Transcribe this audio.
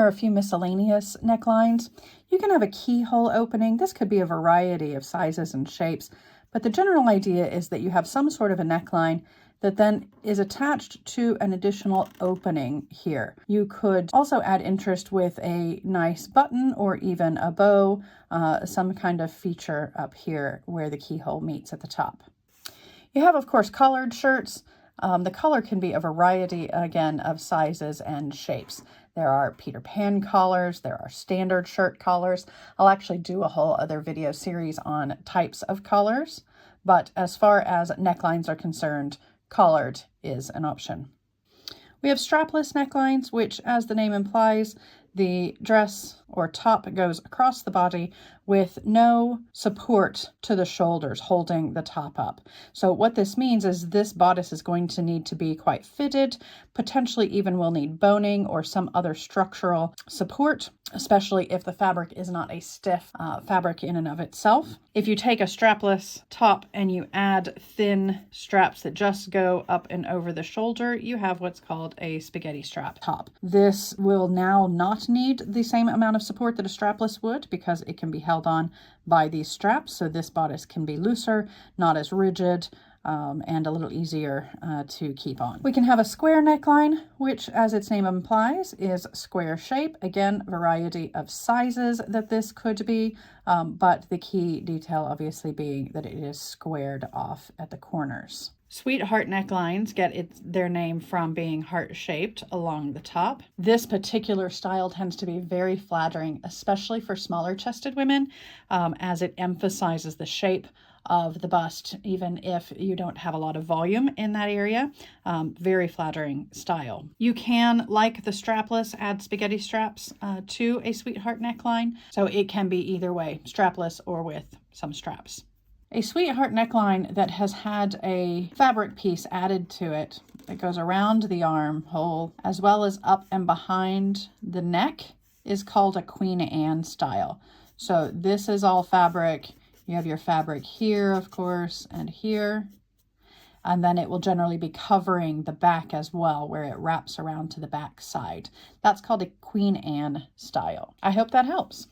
a few miscellaneous necklines. You can have a keyhole opening. This could be a variety of sizes and shapes, but the general idea is that you have some sort of a neckline that then is attached to an additional opening here. You could also add interest with a nice button or even a bow, some kind of feature up here where the keyhole meets at the top. You have, of course, collared shirts. The collar can be a variety, again, of sizes and shapes. There are Peter Pan collars, there are standard shirt collars. I'll actually do a whole other video series on types of collars, but as far as necklines are concerned, collared is an option. We have strapless necklines, which, as the name implies, the dress or top goes across the body with no support to the shoulders holding the top up. So what this means is this bodice is going to need to be quite fitted, potentially even will need boning or some other structural support, especially if the fabric is not a stiff fabric in and of itself. If you take a strapless top and you add thin straps that just go up and over the shoulder, you have what's called a spaghetti strap top. This will now not need the same amount of support that a strapless would because it can be held on by these straps. So this bodice can be looser, not as rigid, and a little easier to keep on. We can have a square neckline, which, as its name implies, is square shape. Again, variety of sizes that this could be, but the key detail obviously being that it is squared off at the corners. Sweetheart necklines get their name from being heart-shaped along the top. This particular style tends to be very flattering, especially for smaller-chested women, as it emphasizes the shape of the bust, even if you don't have a lot of volume in that area. Very flattering style. You can, like the strapless, add spaghetti straps to a sweetheart neckline, so it can be either way, strapless or with some straps. A sweetheart neckline that has had a fabric piece added to it that goes around the armhole as well as up and behind the neck is called a Queen Anne style. So this is all fabric. You have your fabric here, of course, and here. And then it will generally be covering the back as well, where it wraps around to the back side. That's called a Queen Anne style. I hope that helps.